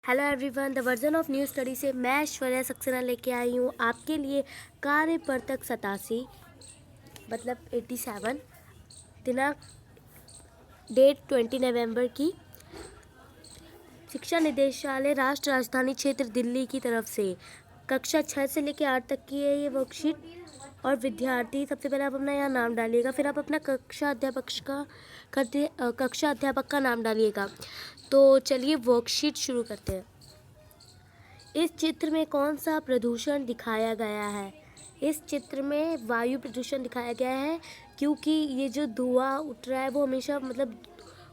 Hello everyone, the version of new study से मैं ऐश्वर्या सक्सेना लेके आई हूँ आपके लिए कार्यपत्रक 87 मतलब 87 दिनांक डेट 20 नवंबर की शिक्षा निदेशालय राष्ट्र राजधानी क्षेत्र दिल्ली की तरफ से कक्षा 6 से लेकर 8 तक की है ये वर्कशीट। और विद्यार्थी सबसे पहले आप अपना यहाँ नाम डालिएगा, फिर आप अपना कक्षा अध्यापक का नाम डालिएगा। तो चलिए वर्कशीट शुरू करते हैं। इस चित्र में कौन सा प्रदूषण दिखाया गया है? इस चित्र में वायु प्रदूषण दिखाया गया है, क्योंकि ये जो धुआं उठ रहा है वो हमेशा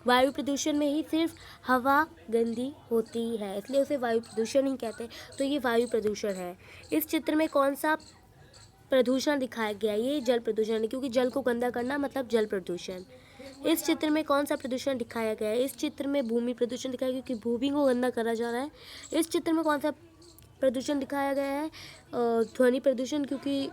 वायु प्रदूषण में ही सिर्फ हवा गंदी होती है, इसलिए उसे वायु प्रदूषण ही कहते हैं। तो ये वायु प्रदूषण है। इस चित्र में कौन सा प्रदूषण दिखाया गया? ये जल प्रदूषण है, क्योंकि जल को गंदा करना मतलब जल प्रदूषण। इस चित्र में कौन सा प्रदूषण दिखाया गया है? इस चित्र में भूमि प्रदूषण दिखाया गया, क्योंकि भूमि को गंदा करा जा रहा है। इस चित्र में कौन सा प्रदूषण दिखाया गया है? ध्वनि प्रदूषण, क्योंकि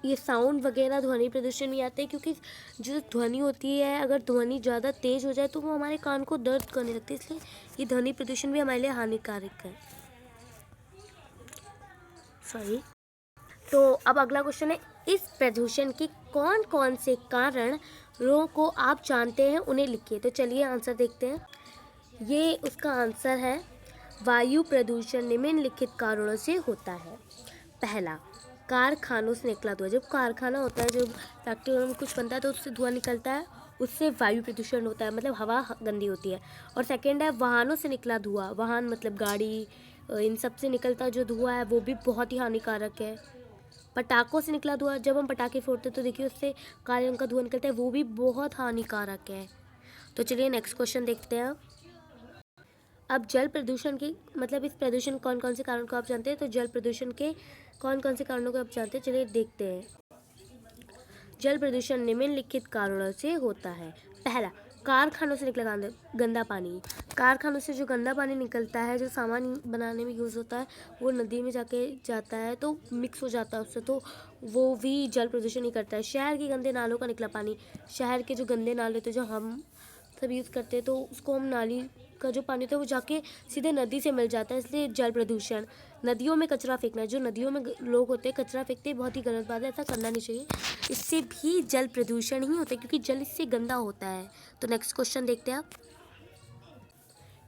ये साउंड वगैरह ध्वनि प्रदूषण में आते हैं, क्योंकि जो ध्वनि होती है अगर ध्वनि ज़्यादा तेज़ हो जाए तो वो हमारे कान को दर्द करने लगती है, इसलिए ये ध्वनि प्रदूषण भी हमारे लिए हानिकारक है। सॉरी। तो अब अगला क्वेश्चन है, इस प्रदूषण के कौन कौन से कारणों को आप जानते हैं, उन्हें लिखिए। तो चलिए आंसर देखते हैं। ये उसका आंसर है, वायु प्रदूषण निम्नलिखित कारणों से होता है। पहला, कारखानों से निकला धुआं। जब कारखाना होता है, जब फैक्ट्री में कुछ बनता है तो उससे धुआं निकलता है, उससे वायु प्रदूषण होता है, मतलब हवा गंदी होती है। और सेकेंड है, वाहनों से निकला धुआं। वाहन मतलब गाड़ी, इन सब से निकलता जो धुआं है वो भी बहुत ही हानिकारक है। पटाखों से निकला धुआं, जब हम पटाखे फोड़ते तो देखिए उससे काले रंग का धुआं निकलता है, वो भी बहुत हानिकारक है। तो चलिए नेक्स्ट क्वेश्चन देखते हैं। अब जल प्रदूषण की मतलब इस प्रदूषण कौन कौन से कारणों को आप जानते हैं? तो जल प्रदूषण के कौन कौन से कारणों को आप जानते हैं, चलिए देखते हैं। जल प्रदूषण निम्नलिखित कारणों से होता है। पहला, कारखानों से निकला गंदा पानी। कारखानों से जो गंदा पानी निकलता है, जो सामान बनाने में यूज़ होता है, वो नदी में जाके जाता है तो मिक्स हो जाता है उससे, तो वो भी जल प्रदूषण ही करता है। शहर के गंदे नालों का निकला पानी। शहर के जो गंदे नाले होते हैं, जो हम सब यूज़ करते हैं, तो उसको हम नाली का जो पानी होता है वो जाके सीधे नदी से मिल जाता है, इसलिए जल प्रदूषण। नदियों में कचरा फेंकना, जो नदियों में लोग होते हैं कचरा फेंकते हैं, बहुत ही गलत बात है, ऐसा करना नहीं चाहिए। इससे भी जल प्रदूषण ही होता है, क्योंकि जल इससे गंदा होता है। तो नेक्स्ट क्वेश्चन देखते हैं आप।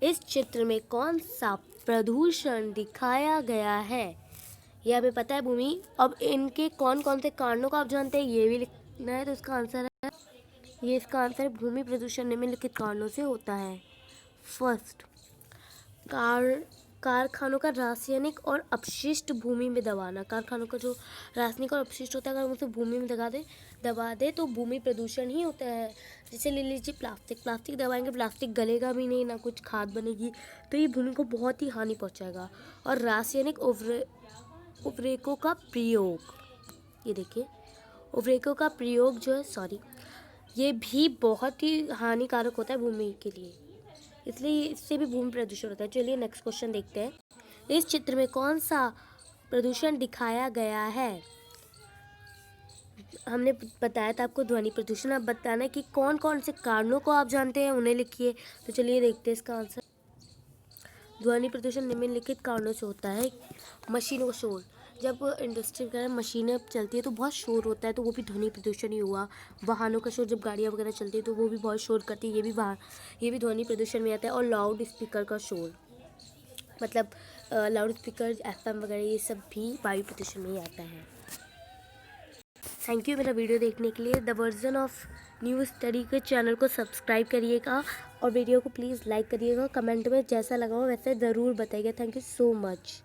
इस चित्र में कौन सा प्रदूषण दिखाया गया है? ये हमें पता है, भूमि। अब इनके कौन कौन से कारणों को आप जानते हैं, ये भी लिखना है। तो इसका आंसर है, ये इसका आंसर है, भूमि प्रदूषण निम्नलिखित कारणों से होता है। फर्स्ट, कारखानों का रासायनिक और अपशिष्ट भूमि में दबाना। कारखानों का जो रासायनिक और अपशिष्ट होता है, अगर हम उसे भूमि में दबा दे तो भूमि प्रदूषण ही होता है। जैसे ले लीजिए प्लास्टिक दबाएंगे, प्लास्टिक गलेगा भी नहीं, ना कुछ खाद बनेगी, तो ये भूमि को बहुत ही हानि पहुंचाएगा। और रासायनिक उर्वरकों का प्रयोग, ये देखिए उर्वरकों का प्रयोग जो है ये भी बहुत ही हानिकारक होता है भूमि के लिए, इसलिए इससे भी भूमि प्रदूषण होता है। चलिए नेक्स्ट क्वेश्चन देखते हैं। इस चित्र में कौन सा प्रदूषण दिखाया गया है? हमने बताया था आपको ध्वनि प्रदूषण। अब बताना है कि कौन कौन से कारणों को आप जानते हैं, उन्हें लिखिए। तो चलिए देखते हैं इसका आंसर। ध्वनि प्रदूषण निम्नलिखित कारणों से होता है। मशीनों का शोर, जब इंडस्ट्री वगैरह मशीनें चलती है तो बहुत शोर होता है, तो वो भी ध्वनि प्रदूषण ही हुआ। वाहनों का शोर, जब गाड़ियाँ वगैरह चलती है तो वो भी बहुत शोर करती है, ये भी ध्वनि प्रदूषण में आता है। और लाउड स्पीकर का शोर, मतलब लाउड स्पीकर, FM वगैरह, ये सब भी वायु प्रदूषण में ही आता है। थैंक यू मेरा वीडियो देखने के लिए। The version of new study के चैनल को सब्सक्राइब करिएगा और वीडियो को प्लीज़ लाइक करिएगा। कमेंट में जैसा लगा हो वैसे ज़रूर बताइएगा। Thank you so much.